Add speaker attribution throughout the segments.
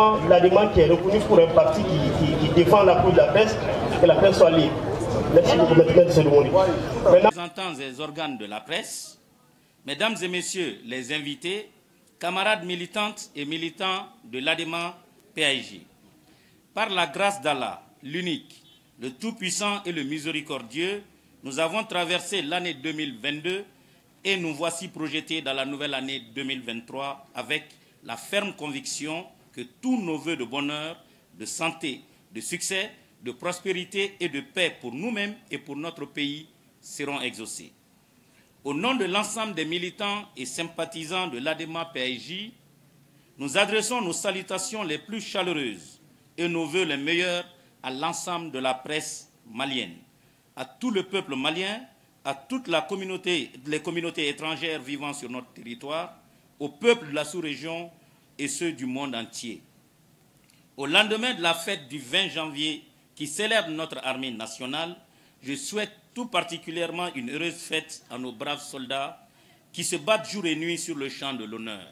Speaker 1: La demande qui est reconnue pour un parti qui défend la cause de la presse, que la presse soit libre. Merci beaucoup, maître de cérémonie.
Speaker 2: Représentants des organes de la presse, mesdames et messieurs les invités, camarades militantes et militants de l'ADEMA PAIJ, par la grâce d'Allah, l'unique, le Tout-Puissant et le Miséricordieux, nous avons traversé l'année 2022 et nous voici projetés dans la nouvelle année 2023 avec la ferme conviction que tous nos vœux de bonheur, de santé, de succès, de prospérité et de paix pour nous-mêmes et pour notre pays seront exaucés. Au nom de l'ensemble des militants et sympathisants de l'ADEMA PAIJ, nous adressons nos salutations les plus chaleureuses et nos vœux les meilleurs à l'ensemble de la presse malienne, à tout le peuple malien, à toute les communautés étrangères vivant sur notre territoire, au peuple de la sous-région et ceux du monde entier. Au lendemain de la fête du 20 janvier qui célèbre notre armée nationale, je souhaite tout particulièrement une heureuse fête à nos braves soldats qui se battent jour et nuit sur le champ de l'honneur.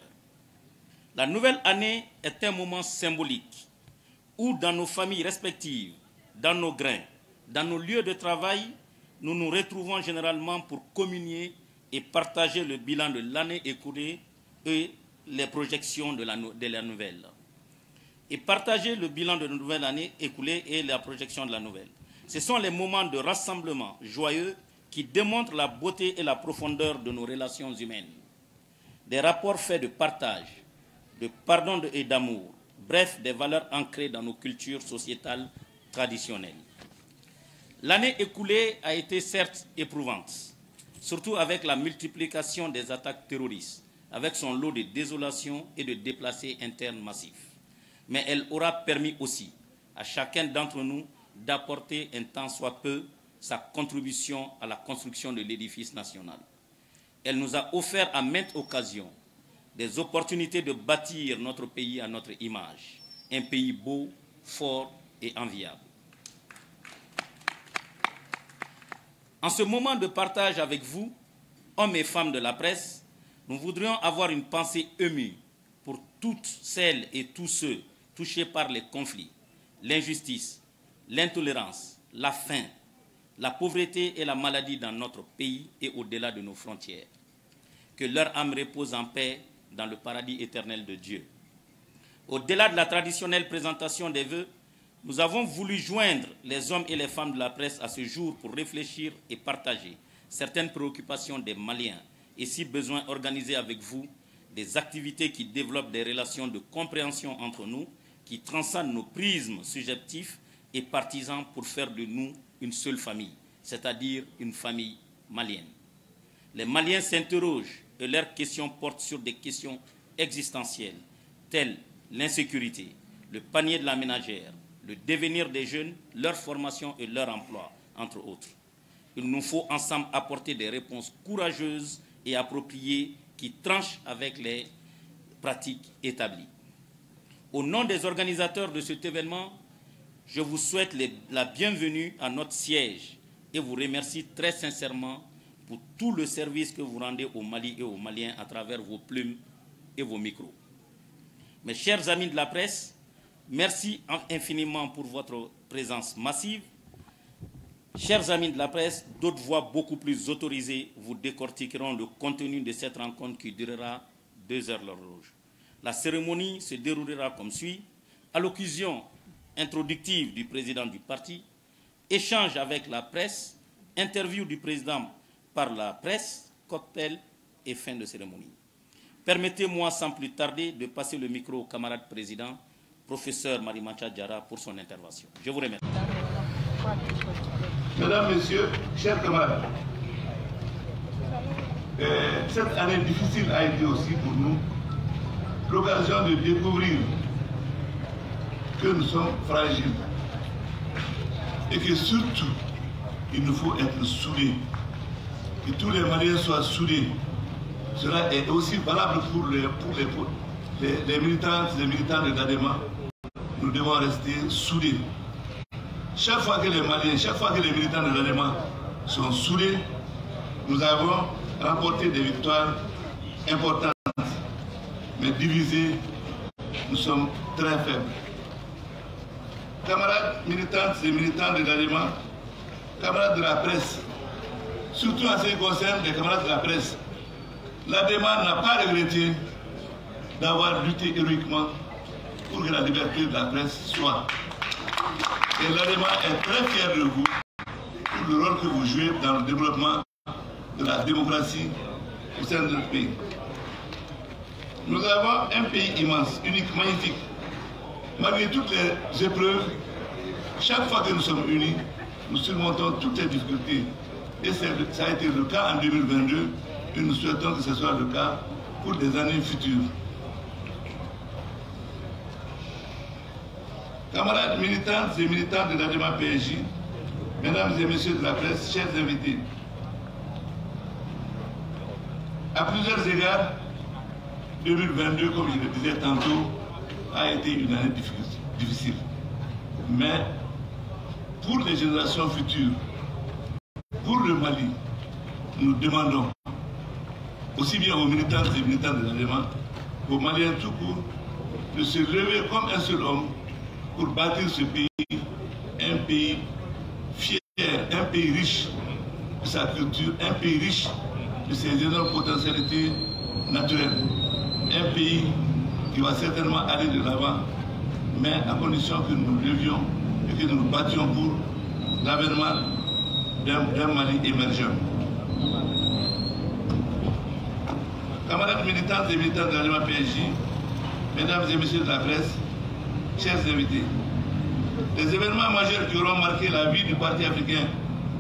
Speaker 2: La nouvelle année est un moment symbolique où dans nos familles respectives, dans nos grains, dans nos lieux de travail, nous nous retrouvons généralement pour communier et partager le bilan de l'année écoulée et les projections de la nouvelle. Et partager le bilan de la nouvelle année écoulée et la projection de la nouvelle. Ce sont les moments de rassemblement joyeux qui démontrent la beauté et la profondeur de nos relations humaines. Des rapports faits de partage, de pardon et d'amour, bref, des valeurs ancrées dans nos cultures sociétales traditionnelles. L'année écoulée a été certes éprouvante, surtout avec la multiplication des attaques terroristes, avec son lot de désolation et de déplacés internes massifs. Mais elle aura permis aussi à chacun d'entre nous d'apporter un tant soit peu sa contribution à la construction de l'édifice national. Elle nous a offert à maintes occasions des opportunités de bâtir notre pays à notre image, un pays beau, fort et enviable. En ce moment de partage avec vous, hommes et femmes de la presse, nous voudrions avoir une pensée émue pour toutes celles et tous ceux touchés par les conflits, l'injustice, l'intolérance, la faim, la pauvreté et la maladie dans notre pays et au-delà de nos frontières. Que leur âme repose en paix dans le paradis éternel de Dieu. Au-delà de la traditionnelle présentation des vœux, nous avons voulu joindre les hommes et les femmes de la presse à ce jour pour réfléchir et partager certaines préoccupations des Maliens et, si besoin, organiser avec vous des activités qui développent des relations de compréhension entre nous, qui transcendent nos prismes subjectifs et partisans pour faire de nous une seule famille, c'est-à-dire une famille malienne. Les Maliens s'interrogent et leurs questions portent sur des questions existentielles, telles l'insécurité, le panier de la ménagère, le devenir des jeunes, leur formation et leur emploi, entre autres. Il nous faut ensemble apporter des réponses courageuses et appropriées qui tranchent avec les pratiques établies. Au nom des organisateurs de cet événement, je vous souhaite la bienvenue à notre siège et vous remercie très sincèrement pour tout le service que vous rendez au Mali et aux Maliens à travers vos plumes et vos micros. Mes chers amis de la presse, merci infiniment pour votre présence massive. Chers amis de la presse, d'autres voix beaucoup plus autorisées vous décortiqueront le contenu de cette rencontre qui durera 2 heures l'horloge. La cérémonie se déroulera comme suit: allocution introductive du président du parti, échange avec la presse, interview du président par la presse, cocktail et fin de cérémonie. Permettez-moi sans plus tarder de passer le micro au camarade président, professeur Marimacha Diarra, pour son intervention. Je vous remercie.
Speaker 3: Mesdames, Messieurs, chers camarades, cette année difficile a été aussi pour nous l'occasion de découvrir que nous sommes fragiles et que surtout, il nous faut être soudés, que tous les Maliens soient soudés. Cela est aussi valable pour les militantes et les militants de l'ADEMA. Nous devons rester soudés. Chaque fois que les Maliens, chaque fois que les militants de l'ADEMA sont soudés, nous avons remporté des victoires importantes. Mais divisés, nous sommes très faibles. Camarades militantes et militants de l'ADEMA, camarades de la presse, surtout en ce qui concerne les camarades de la presse, l'ADEMA n'a pas regretté d'avoir lutté héroïquement pour que la liberté de la presse soit. Et l'ADEMA est très fier de vous pour le rôle que vous jouez dans le développement de la démocratie au sein de notre pays. Nous avons un pays immense, unique, magnifique. Malgré toutes les épreuves, chaque fois que nous sommes unis, nous surmontons toutes les difficultés. Et ça a été le cas en 2022 et nous souhaitons que ce soit le cas pour les années futures. Camarades militantes et militants de l'ADEMA PAIJ, mesdames et messieurs de la presse, chers invités, à plusieurs égards, 2022, comme je le disais tantôt, a été une année difficile. Mais pour les générations futures, pour le Mali, nous demandons, aussi bien aux militantes et militants de l'ADEMA, aux Maliens tout court, de se lever comme un seul homme pour bâtir ce pays, un pays fier, un pays riche de sa culture, un pays riche de ses énormes potentialités naturelles, un pays qui va certainement aller de l'avant, mais à condition que nous levions et que nous nous battions pour l'avènement d'un Mali émergent. Camarades militantes et militants de l'ADEMA PAIJ, mesdames et messieurs de la presse, chers invités, les événements majeurs qui auront marqué la vie du Parti africain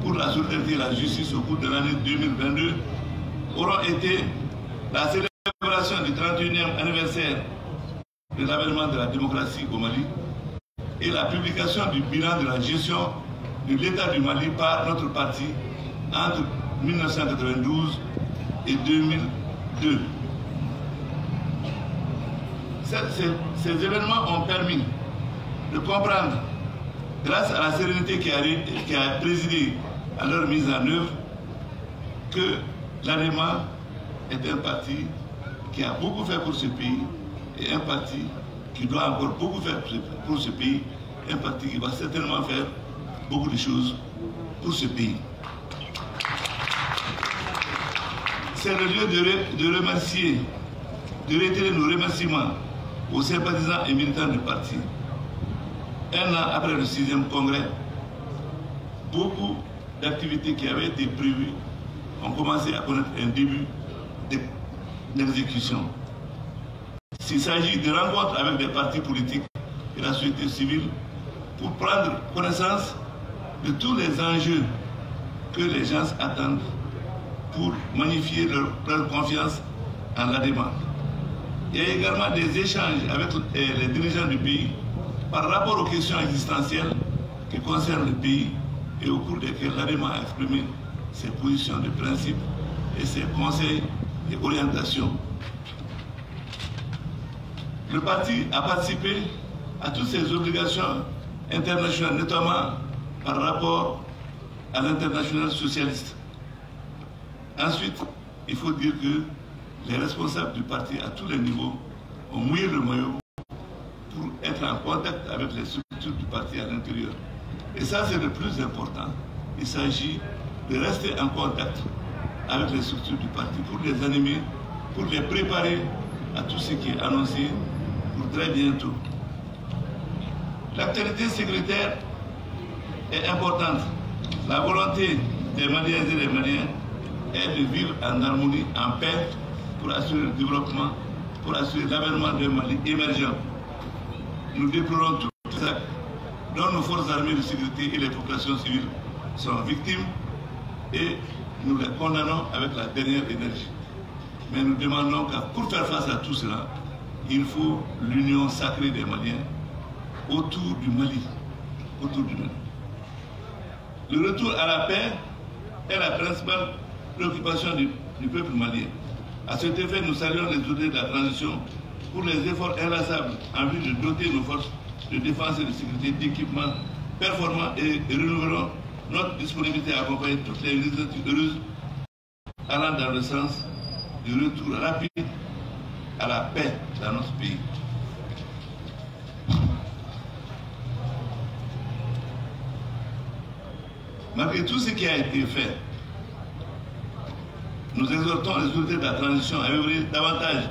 Speaker 3: pour la solidarité et la justice au cours de l'année 2022 auront été la célébration du 31e anniversaire de l'avènement de la démocratie au Mali et la publication du bilan de la gestion de l'État du Mali par notre parti entre 1992 et 2002. Ces événements ont permis de comprendre, grâce à la sérénité qui a présidé à leur mise en œuvre, que l'ADEMA est un parti qui a beaucoup fait pour ce pays et un parti qui doit encore beaucoup faire pour ce pays, un parti qui va certainement faire beaucoup de choses pour ce pays. C'est le lieu de remercier, de réitérer nos remerciements aux sympathisants et militants du parti. Un an après le 6e congrès, beaucoup d'activités qui avaient été prévues ont commencé à connaître un début d'exécution. S'il s'agit de rencontres avec des partis politiques et la société civile pour prendre connaissance de tous les enjeux que les gens attendent pour magnifier leur confiance en l'ADEMA. Il y a également des échanges avec les dirigeants du pays par rapport aux questions existentielles qui concernent le pays et au cours desquelles l'ADEMA a exprimé ses positions de principe et ses conseils et orientations. Le parti a participé à toutes ses obligations internationales, notamment par rapport à l'international socialiste. Ensuite, il faut dire que les responsables du parti à tous les niveaux ont mouillé le maillot pour être en contact avec les structures du parti à l'intérieur. Et ça, c'est le plus important. Il s'agit de rester en contact avec les structures du parti pour les animer, pour les préparer à tout ce qui est annoncé pour très bientôt. L'actualité sécuritaire est importante. La volonté des Maliens et des Maliens est de vivre en harmonie, en paix, pour assurer le développement, pour assurer l'avènement d'un Mali émergent. Nous déplorons tous les actes dont nos forces armées de sécurité et les populations civiles sont victimes et nous les condamnons avec la dernière énergie. Mais nous demandons que pour faire face à tout cela, il faut l'union sacrée des Maliens autour du Mali. Le retour à la paix est la principale préoccupation du peuple malien. À cet effet, nous saluons les autorités de la transition pour les efforts inlassables en vue de doter nos forces de défense et de sécurité d'équipements performants et renouvelons notre disponibilité à accompagner toutes les initiatives heureuses allant dans le sens du retour rapide à la paix dans notre pays. Malgré tout ce qui a été fait, nous exhortons les autorités de la transition à œuvrer davantage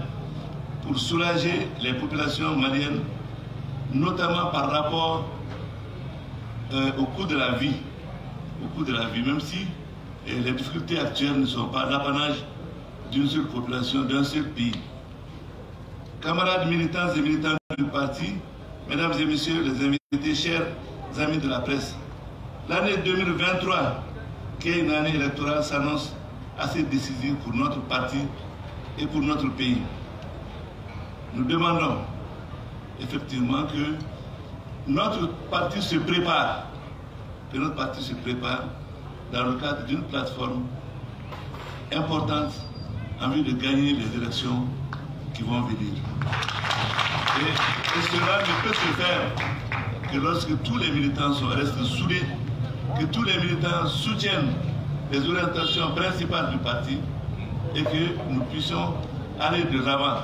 Speaker 3: pour soulager les populations maliennes, notamment par rapport au coût de la vie. Même si les difficultés actuelles ne sont pas l'apanage d'une seule population, d'un seul pays. Camarades militants et militants du parti, mesdames et messieurs les invités, chers amis de la presse, l'année 2023, qui est une année électorale, s'annonce assez décisive pour notre parti et pour notre pays. Nous demandons effectivement que notre parti se prépare, dans le cadre d'une plateforme importante en vue de gagner les élections qui vont venir. Et cela ne peut se faire que lorsque tous les militants restent soudés, que tous les militants soutiennent les orientations principales du parti et que nous puissions aller de l'avant.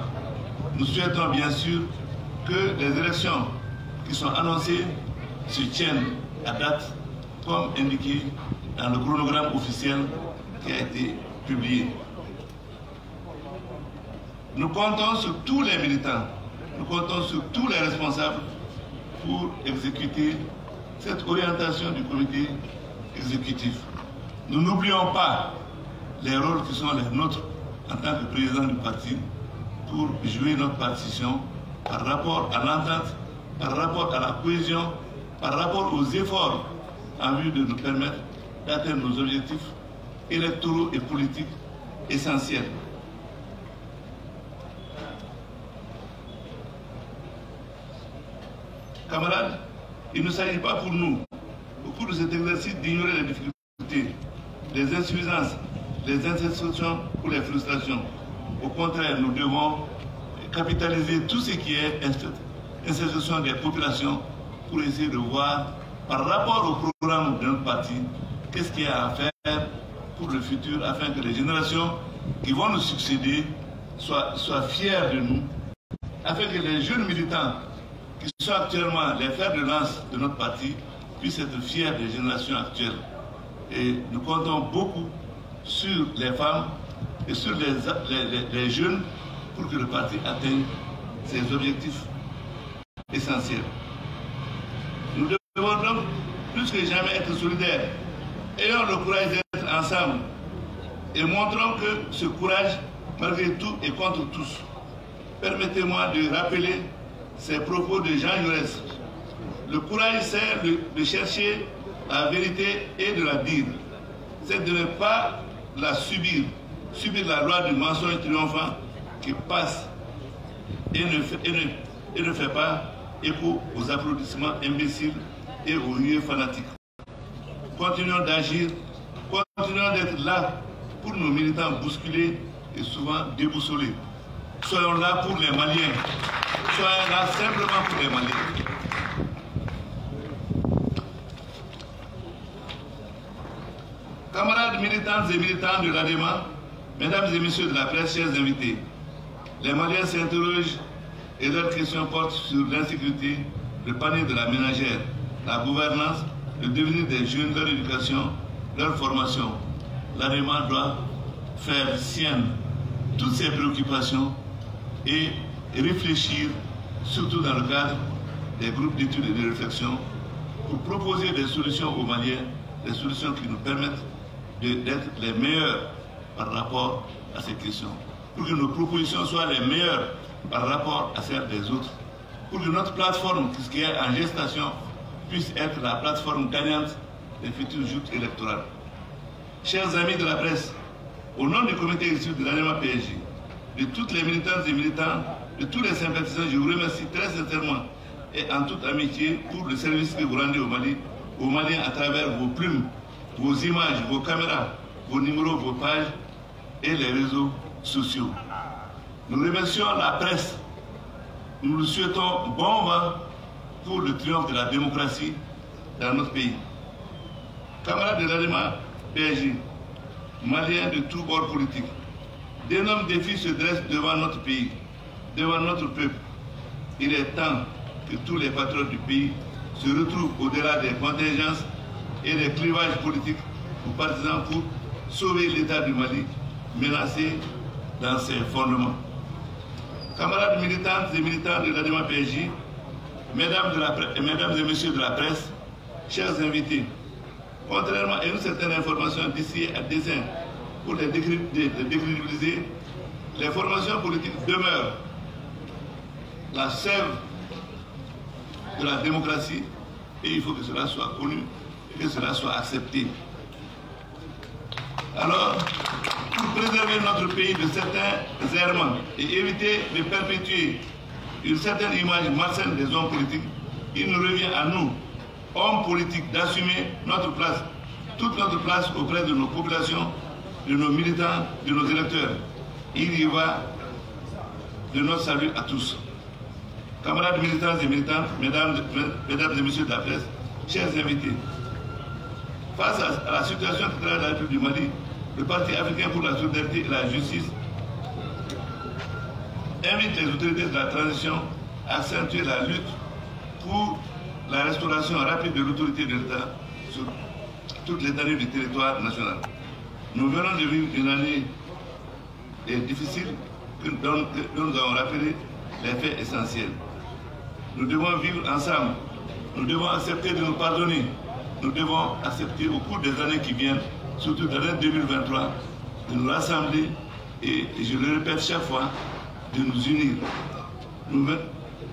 Speaker 3: Nous souhaitons bien sûr que les élections qui sont annoncées se tiennent à date comme indiqué dans le chronogramme officiel qui a été publié. Nous comptons sur tous les militants, nous comptons sur tous les responsables pour exécuter cette orientation du comité exécutif. Nous n'oublions pas les rôles qui sont les nôtres en tant que président du parti pour jouer notre partition par rapport à l'entente, par rapport à la cohésion, par rapport aux efforts en vue de nous permettre d'atteindre nos objectifs électoraux et politiques essentiels. Camarades, il ne s'agit pas pour nous, au cours de cet exercice, d'ignorer les difficultés, les insuffisances, les insatisfactions ou les frustrations. Au contraire, nous devons capitaliser tout ce qui est insatisfaction des populations pour essayer de voir, par rapport au programme de notre parti, qu'est-ce qu'il y a à faire pour le futur, afin que les générations qui vont nous succéder soient fiers de nous, afin que les jeunes militants qui sont actuellement les fers de lance de notre parti puissent être fiers des générations actuelles. Et nous comptons beaucoup sur les femmes et sur les jeunes pour que le parti atteigne ses objectifs essentiels. Nous devons donc plus que jamais être solidaires. Ayons le courage d'être ensemble et montrons que ce courage, malgré tout, est contre tous. Permettez-moi de rappeler ces propos de Jean Jaurès. Le courage, c'est de chercher la vérité et de la dire. C'est de ne pas la subir la loi du mensonge triomphant qui passe et ne fait pas écho aux applaudissements imbéciles et aux huées fanatiques. Continuons d'agir, continuons d'être là pour nos militants bousculés et souvent déboussolés. Soyons là pour les Maliens. Soyons là simplement pour les Maliens. Camarades militants et militants de l'ADEMA, mesdames et messieurs de la presse, chers invités, les Maliens s'interrogent et leurs questions portent sur l'insécurité, le panier de la ménagère, la gouvernance, le devenir des jeunes, leur éducation, leur formation. L'ADEMA doit faire sienne toutes ces préoccupations et réfléchir, surtout dans le cadre des groupes d'études et de réflexion, pour proposer des solutions aux Maliens, des solutions qui nous permettent d'être les meilleurs par rapport à ces questions, pour que nos propositions soient les meilleures par rapport à celles des autres, pour que notre plateforme, qui est en gestation, puisse être la plateforme gagnante des futures joutes électorales. Chers amis de la presse, au nom du comité exécutif de l'ADEMA PAIJ, de toutes les militantes et militants, de tous les sympathisants, je vous remercie très sincèrement et en toute amitié pour le service que vous rendez au Mali, aux Maliens à travers vos plumes, vos images, vos caméras, vos numéros, vos pages et les réseaux sociaux. Nous remercions la presse. Nous lui souhaitons bon vent pour le triomphe de la démocratie dans notre pays. Camarades de l'ADEMA PAIJ, Maliens de tous bords politiques, d'énormes défis se dressent devant notre pays, devant notre peuple. Il est temps que tous les patriotes du pays se retrouvent au-delà des contingences et des clivages politiques ou partisans pour sauver l'État du Mali menacé dans ses fondements. Camarades militantes et militants de l'ADEMA PAIJ, mesdames et messieurs de la presse, chers invités, contrairement à une certaine information d'ici à dessein pour les décrédibiliser, les formations politiques demeurent la sève de la démocratie et il faut que cela soit connu et que cela soit accepté. Alors, pour préserver notre pays de certains errements et éviter de perpétuer une certaine image malsaine des hommes politiques, il nous revient à nous, hommes politiques, d'assumer notre place, toute notre place auprès de nos populations, de nos militants, de nos électeurs. Il y va de notre salut à tous. Camarades militants et militantes, mesdames et messieurs de la presse, chers invités, face à la situation de la République du Mali, le Parti africain pour la solidarité et la justice invite les autorités de la transition à accentuer la lutte pour la restauration rapide de l'autorité de l'État sur toute l'étendue du territoire national. Nous venons de vivre une année difficile dont nous avons rappelé les faits essentiels. Nous devons vivre ensemble, nous devons accepter de nous pardonner, nous devons accepter au cours des années qui viennent, surtout dans l'année 2023, de nous rassembler et je le répète chaque fois, de nous unir.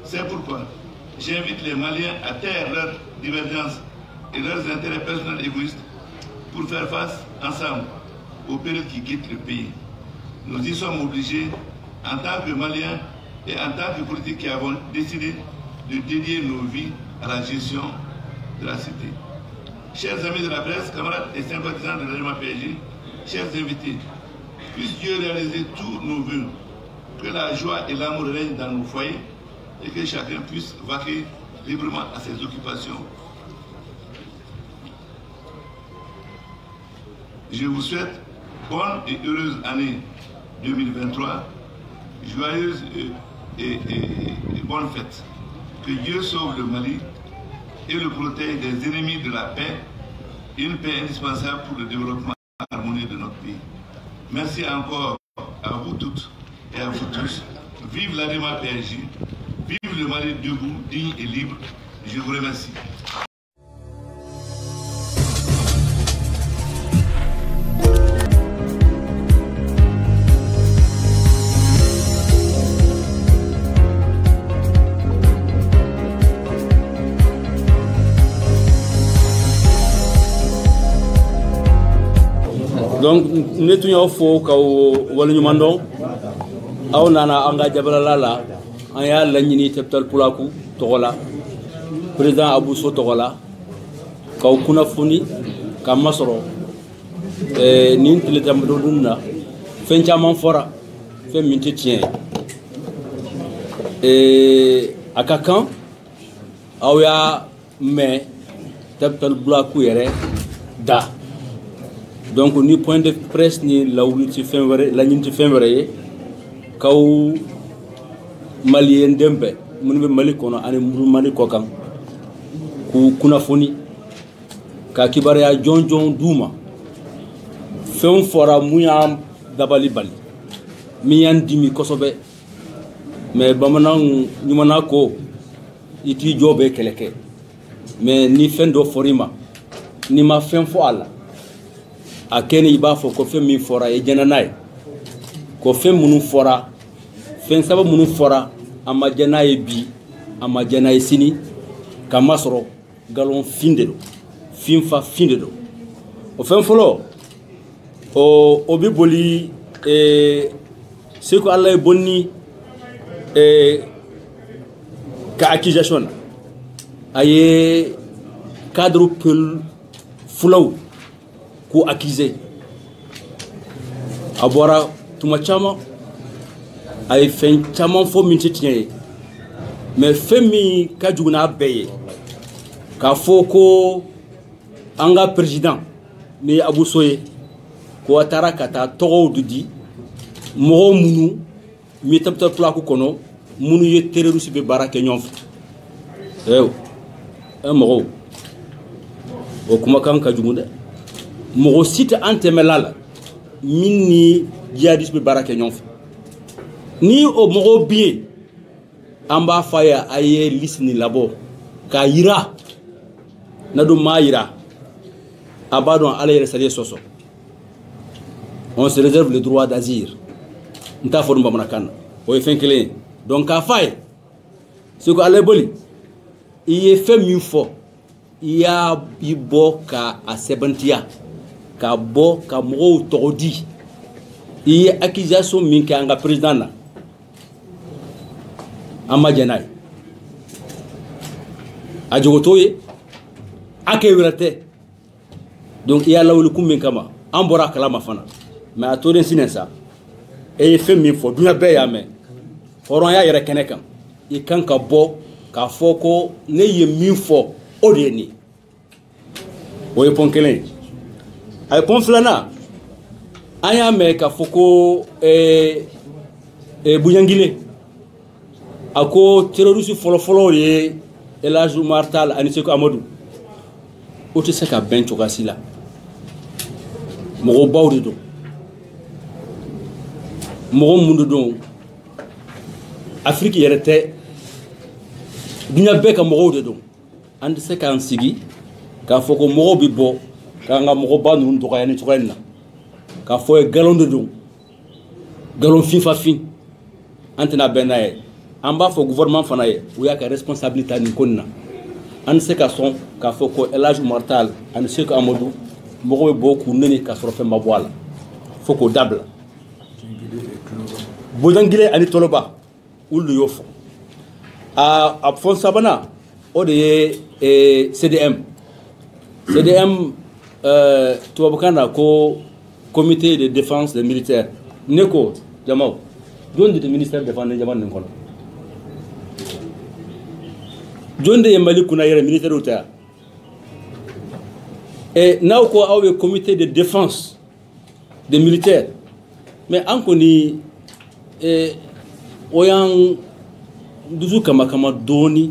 Speaker 3: C'est pourquoi j'invite les Maliens à taire leurs divergences et leurs intérêts personnels égoïstes pour faire face ensemble aux périodes qui quittent le pays. Nous y sommes obligés en tant que Maliens et en tant que politiques qui avons décidé de dédier nos vies à la gestion de la cité. Chers amis de la presse, camarades et sympathisants de l'ADEMA PAIJ, chers invités, puisse Dieu réaliser tous nos vœux, que la joie et l'amour règnent dans nos foyers et que chacun puisse vaquer librement à ses occupations. Je vous souhaite bonne et heureuse année 2023, joyeuse et bonne fête. Que Dieu sauve le Mali et le protège des ennemis de la paix, une paix indispensable pour le développement harmonieux de notre pays. Merci encore à vous toutes et à vous tous. Vive l'ADEMA PAIJ, vive le Mali debout, digne et libre. Je vous remercie.
Speaker 4: Donc nous étions faux quand nous mandons aw nana anga jabalala la an ya lañini teptal pulaku togola président Abou So togola kaw kuna funi ka masoro ni tile tamdo dunna fen chaman fora fen minti tien akakan aw ya me teptal pulaku yere da. Donc ni point de presse ni la wulti février la ñinti février kaw malien dembe mun be mali kono ani mali kokam ku kuna foni ka kibara jonjon duma fen fora muya dabali bali mi yandimi kosobe mais bamanan nyumana ko iti jobe keleke mais ni fen do forima ni ma fen fo ala a kene iba fo ko fen min fora e jananaye ko fen munu fora fen saba munu fora ama janaye bi ama janaye sini kama soro galon finde do finfa finde do o fen folo o bi boli ce ko Allah e bonni ka accusation aye cadre pel fulaw ko accusé abora tuma chama ay fen chama fo min titien mais femi ka juguna beye ka foko anga président ni Abou Soye ko atara kata togo dudi mo munu mi tabta plaku kono munu ye terroriste be barake ñof mo o kuma kan ka jugu dɛ mɔgɔ si tɛ an tɛmɛla la min ni jihadiste bɛ baara kɛ ɲɔgɔn fɛ ni o mɔgɔw bɛ yen an b'a fɔ a ye a ye liste nin labɔ k'a yira n'a dun m'a yira a b'a dɔn ala yɛrɛ sariya sɔsɔ on se réserve le droit d'agir n t'a fɔ nin bamanankan na o ye fɛn kelen ye donc k'a fɔ a ye seko ala boli i ye fɛn min fɔ i y'a i bɔ ka a sɛbɛntiya ka bɔ ka mɔgɔw tɔgɔ di i ye accusation min kɛ an ka président na an ma jɛn n'a ye a jogo t'o ye a kɛ wɛrɛ tɛ donc i y'a lawuli kun min kama an bɔra a kalama fana mais a tolen sinɛ sa e ye fɛn min fɔ dunuya bɛɛ y'a mɛn hɔrɔnya yɛrɛ kɛnɛ kan i kan ka bɔ k'a fɔ ko ne ye min fɔ o de ye nin o ye pɔn kelen ye a ye pɔn filanan an y'a mɛn k'a fɔ ko Bujangile a ko terroriste fɔlɔfɔlɔ ye El Hadji Oumar Tall ani Sékou Amadou o tɛ se ka bɛn cogoya si la mɔgɔ baw de don mɔgɔ mun de don Afrique yɛrɛ tɛ dunuya bɛɛ ka mɔgɔw de don an tɛ se k'an sigi k'a fɔ ko mɔgɔw bɛ bɔ k'an ka mɔgɔba ninnu dɔgɔya ni cogoya in na k'a fɔ ye galon de don galon finfafin an tɛna bɛn n'a ye an b'a fɔ gouvernement fana ye u y'a ka responsabilité nin ko nin na an tɛ se ka sɔn k'a fɔ ko El Hadji Oumar Tall ani Sékou Amadou mɔgɔw bɛ bɔ k'u neni k'a sɔrɔ fɛn ma bɔ a la fo k'o dabila Bojangile ani Toloba olu de y'o fɔ a fɔn sabanan o de ye CDM tubabukan na ko comité de défense des militaires ne ko jamaw jɔn de ministère de défense jama nin kɔnɔ jɔn de ye Mali kunna yɛrɛ militaire u tɛ n'aw ko aw ye comité de défense des militaires mais an kɔni o y'an dusu kama dɔɔni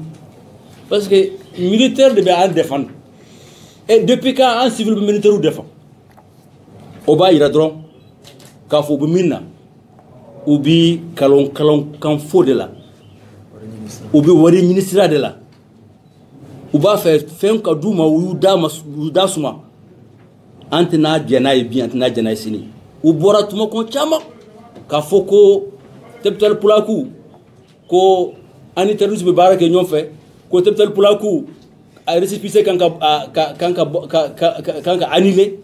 Speaker 4: parce que militaire de bɛ an défendre et depuis quand an civil bɛ militaire u défend o b'a yira dɔrɔn k'a fɔ u bɛ min na u bɛ kan fo de la u bɛ wari ɲini sira de la u b'a fɛ fɛn ka d'u ma u y'u da suma an tɛna jɛn n'a ye bi an tɛna jɛn n'a ye sini u bɔra tuma kɔn caman k'a fɔ ko Tɛpitɛli Pulaku ko ani terroriste bɛ baara kɛ ɲɔgɔn fɛ ko Tɛpitɛli Pulaku a récépissé kan ka annuler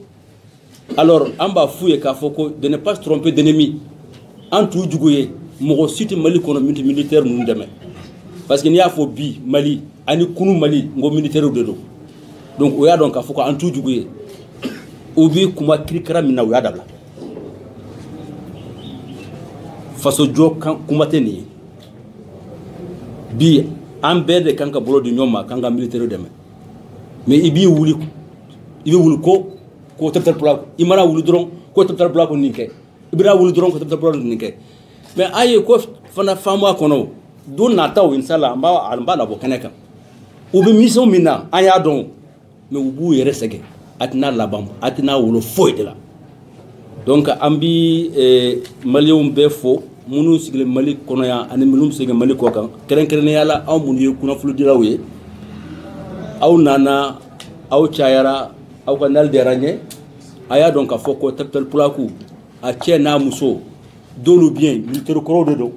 Speaker 4: alors an b'a f'u ye k'a fɔ ko de ne pas tromper d'ennemi an t'u jugu ye mɔgɔ si tɛ Mali kɔnɔ min tɛ militaire ninnu dɛmɛ parce que n'i y'a fɔ bi Mali ani kunu Mali n ko militaire de don donc o y'a dɔn k'a fɔ ko an t'u jugu ye u bɛ kuma kirikara min na u y'a dabila faso jɔ kuma tɛ nin ye bi an bɛɛ de kan ka bolo di ɲɔgɔn ma k'an ka militaire dɛmɛ mais i bɛ wuli ko Tɛpitɛli Pulaku i mana wuli dɔrɔn ko Tɛpitɛli Pulaku nin kɛ i bɛna wuli dɔrɔn ko Tɛpitɛli Pulaku nin kɛ mais a ye ko fana faamu a kɔnɔ don nataw inshallah an b'a labɔ kɛnɛ kan u bɛ mission min na an y'a dɔn mais u b'u yɛrɛ sɛgɛn a tɛna laban a tɛna wolo foyi de la donc an bɛ maliyɛnw bɛɛ fo minnu sigilen Mali kɔnɔ yan ani minnu sigilen Mali kɔ kan kɛrɛnkɛrɛnnenya la aw minnu ye kunnafonidilaw ye aw nana aw cayara aw ka nali diyara n ye a y'a dɔn k'a fɔ ko Tɛpitɛli Pulaku a cɛ n'a muso dɔw bɛ yen militaire kɔrɔw de don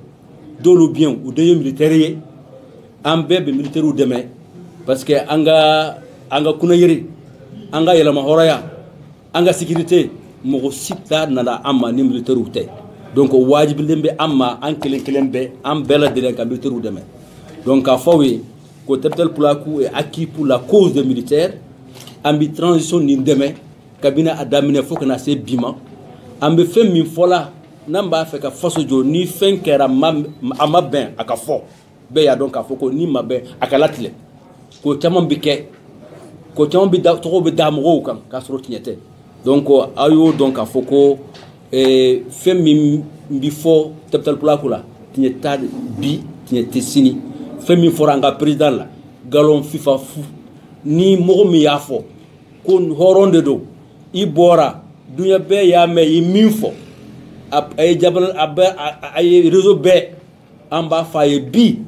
Speaker 4: dɔw bɛ yen u den ye militaire ye an bɛɛ bɛ militaire dɛmɛ parce que an ka kunnayiri an ka yɛlɛma hɔrɔnya an ka sécurité mɔgɔ si t'a nana an ma ni militaire tɛ donc o wajibilen bɛ an ma an kelen kelen bɛɛ an bɛɛ lajɛlen ka militaire dɛmɛ donc k'a fɔ aw ye ko Tɛpitɛli Pulaku est acquis pour la cause des militaires an bɛ transition nin dɛmɛ kabini a daminɛ fo kana se bi ma an bɛ fɛn min fɔ la n'an b'a fɛ ka faso jɔ ni fɛn kɛra a ma bɛn a ka fɔ bɛɛ y'a dɔn k'a fɔ ko ni ma bɛn a ka latigɛ ko caman bɛ kɛ ko caman tɔgɔw bɛ da mɔgɔw kan k'a sɔrɔ tiɲɛ tɛ donc aw y'o dɔn k'a fɔ ko fɛn min bɛ fɔ Tɛpitɛli Pulaku la tiɲɛ t'a bi tiɲɛ tɛ sini fɛn min fɔra an ka président la galon fifa fu ni mɔgɔ min y'a fɔ ko horonde do i bora dunya be ya me i minfo ay jabal ay réseau be amba faye bi.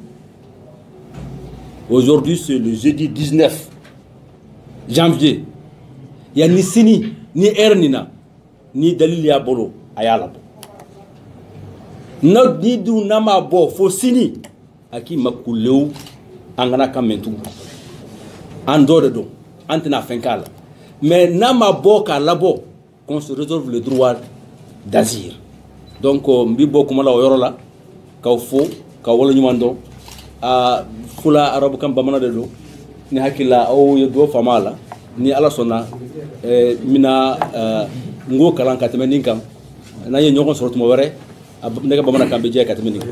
Speaker 4: Aujourd'hui c'est le jeudi 19 janvier. Ya ni sini ni ernina ni dalil ya bolo ayala no ni du nama bo fo sini aki makuleu angana kamentu ando de do antena fenkala mais nama bo ka labo qu'on se réserve le droit d'asile. Donc mbi bokku mala yoro la kaw fo ka wala nyumando a fula arabu kam bamana de do ni hakila o yedo famala ni ala sona mina ngo kalan kateme ninkam na ye nyogon sortu mo were nega bamana kambe je kateme ninkam